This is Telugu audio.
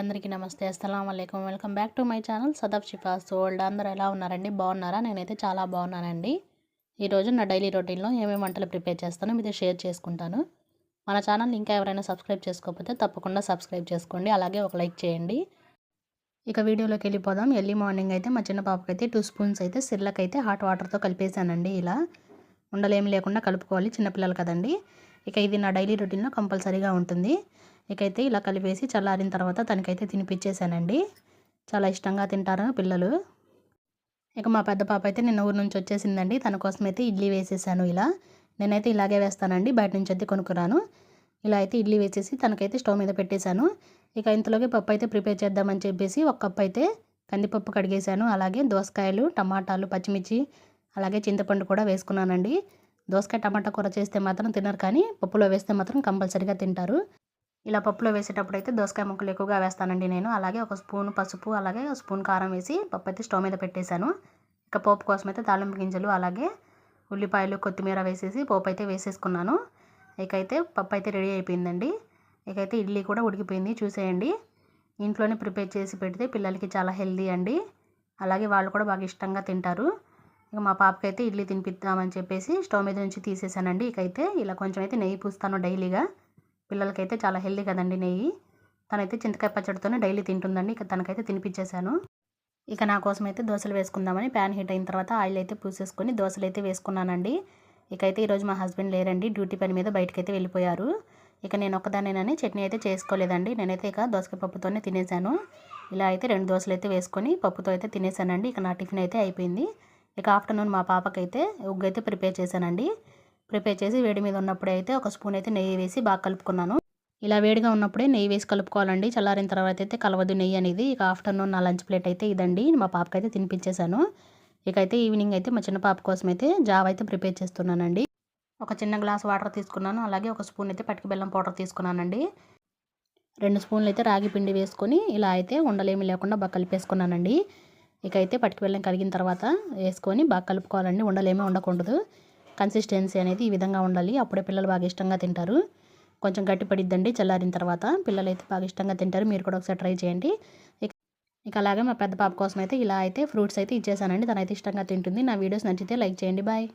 అందరికీ నమస్తే. అస్సలాము అలైకుం. Welcome back to my channel Sadaf Shifa's world. అందరూ ఎలా ఉన్నారండి? బాగున్నారా? నేనైతే చాలా బాగున్నానండి. ఈరోజు నా డైలీ రొటీన్లో ఏమేమి వంటలు ప్రిపేర్ చేస్తానో మీతో షేర్ చేసుకుంటాను. మన ఛానల్ ఇంకా ఎవరైనా సబ్స్క్రైబ్ చేసుకోకపోతే తప్పకుండా సబ్స్క్రైబ్ చేసుకోండి. అలాగే ఒక లైక్ చేయండి. ఇక వీడియోలోకి వెళ్ళిపోదాం. ఎర్లీ మార్నింగ్ అయితే మా చిన్న పాపకైతే 2 స్పూన్స్ అయితే సిర్లక్ అయితే హాట్ వాటర్తో కలిపేసానండి. ఇలా ఉండలేమి లేకుండా కలుపుకోవాలి, చిన్నపిల్లలు కదండి. ఇక ఇది నా డైలీ రొటీన్లో కంపల్సరీగా ఉంటుంది. ఇకైతే ఇలా కలిపేసి చల్లారిన తర్వాత తనకైతే తినిపించేసానండి. చాలా ఇష్టంగా తింటారు పిల్లలు. ఇక మా పెద్ద పాప అయితే నిన్న ఊరు నుంచి వచ్చేసిందండి. తన కోసం అయితే ఇడ్లీ వేసేసాను. ఇలా నేనైతే ఇలాగే వేస్తానండి, బయట నుంచి అయితే కొనుక్కురాను. ఇలా అయితే ఇడ్లీ వేసేసి తనకైతే స్టవ్ మీద పెట్టేశాను. ఇక ఇంతలోకి పప్పు అయితే ప్రిపేర్ చేద్దామని చెప్పేసి ఒక కప్ అయితే కందిపప్పు కడిగేశాను. అలాగే దోసకాయలు, టమాటాలు, పచ్చిమిర్చి, అలాగే చింతపండు కూడా వేసుకున్నానండి. దోసకాయ టమాటా కూర చేస్తే మాత్రం తినరు, కానీ పప్పులో వేస్తే మాత్రం కంపల్సరీగా తింటారు. ఇలా పప్పులో వేసేటప్పుడు అయితే దోసకాయ ముక్కలు ఎక్కువగా వేస్తానండి నేను. అలాగే ఒక స్పూన్ పసుపు, అలాగే ఒక స్పూన్ కారం వేసి పప్పు అయితే స్టవ్ మీద పెట్టేశాను. ఇక పోపు కోసం అయితే తాలింపు గింజలు, అలాగే ఉల్లిపాయలు, కొత్తిమీర వేసేసి పోపు అయితే వేసేసుకున్నాను. ఇకైతే పప్పు అయితే రెడీ అయిపోయిందండి. ఇకైతే ఇడ్లీ కూడా ఉడికిపోయింది, చూసేయండి. ఇంట్లోనే ప్రిపేర్ చేసి పెడితే పిల్లలకి చాలా హెల్దీ అండి. అలాగే వాళ్ళు కూడా బాగా ఇష్టంగా తింటారు. ఇక మా పాపకైతే ఇడ్లీ తినిపిద్దామని చెప్పేసి స్టవ్ మీద నుంచి తీసేసానండి. ఇకైతే ఇలా కొంచెం అయితే నెయ్యి పూస్తాను డైలీగా. పిల్లలకైతే చాలా హెల్దీ కదండి నెయ్యి. తనైతే చింతకాయ పచ్చడితోనే డైలీ తింటుందండి. ఇక తనకైతే తినిపించేశాను. ఇక నా కోసం అయితే దోశలు వేసుకుందామని ప్యాన్ హీట్ అయిన తర్వాత ఆయిల్ అయితే పూసేసుకొని దోశలు అయితే వేసుకున్నానండి. ఇకైతే ఈరోజు మా హస్బెండ్ లేరండి, డ్యూటీ పని మీద బయటకైతే వెళ్ళిపోయారు. ఇక నేను ఒక్కదానేనని చట్నీ అయితే చేసుకోలేదండి. నేనైతే ఇక దోసకాయ పప్పుతోనే తినేసాను. ఇలా అయితే 2 దోశలు అయితే వేసుకొని పప్పుతో అయితే తినేసానండి. ఇక నా టిఫిన్ అయితే అయిపోయింది. ఇక ఆఫ్టర్నూన్ మా పాపకైతే ఉగ్గు అయితే ప్రిపేర్ చేశానండి. ప్రిపేర్ చేసి వేడి మీద ఉన్నప్పుడే అయితే ఒక స్పూన్ అయితే నెయ్యి వేసి బాగా కలుపుకున్నాను. ఇలా వేడిగా ఉన్నప్పుడే నెయ్యి వేసి కలుపుకోవాలండి. చల్లారిన తర్వాత అయితే కలవదు నెయ్యి అనేది. ఇక ఆఫ్టర్నూన్ నా లంచ్ ప్లేట్ అయితే ఇదండి. మా పాపకైతే తినిపించేశాను. ఇకైతే ఈవినింగ్ అయితే మా చిన్న పాప కోసం అయితే జావ అయితే ప్రిపేర్ చేస్తున్నానండి. ఒక చిన్న గ్లాస్ వాటర్ తీసుకున్నాను. అలాగే ఒక స్పూన్ అయితే పటిక బెల్లం పౌడర్ తీసుకున్నానండి. 2 స్పూన్లు అయితే రాగి పిండి వేసుకొని ఇలా అయితే ఉండలేమి లేకుండా బాగా కలిపేసుకున్నానండి. ఇకైతే పటిక బెల్లం కరిగిన తర్వాత వేసుకొని బాగా కలుపుకోవాలండి. ఉండలేమి ఉండకూడదు. కన్సిస్టెన్సీ అనేది ఈ విధంగా ఉండాలి. అప్పుడే పిల్లలు బాగా ఇష్టంగా తింటారు. కొంచెం గట్టి పడిద్దండి చల్లారిన తర్వాత. పిల్లలు అయితే బాగా ఇష్టంగా తింటారు. మీరు కూడా ఒకసారి ట్రై చేయండి. ఇక అలాగే మా పెద్ద పాప కోసం అయితే ఇలా అయితే ఫ్రూట్స్ అయితే ఇచ్చేసానండి. తనైతే ఇష్టంగా తింటుంది. నా వీడియోస్ నచ్చితే లైక్ చేయండి. బాయ్.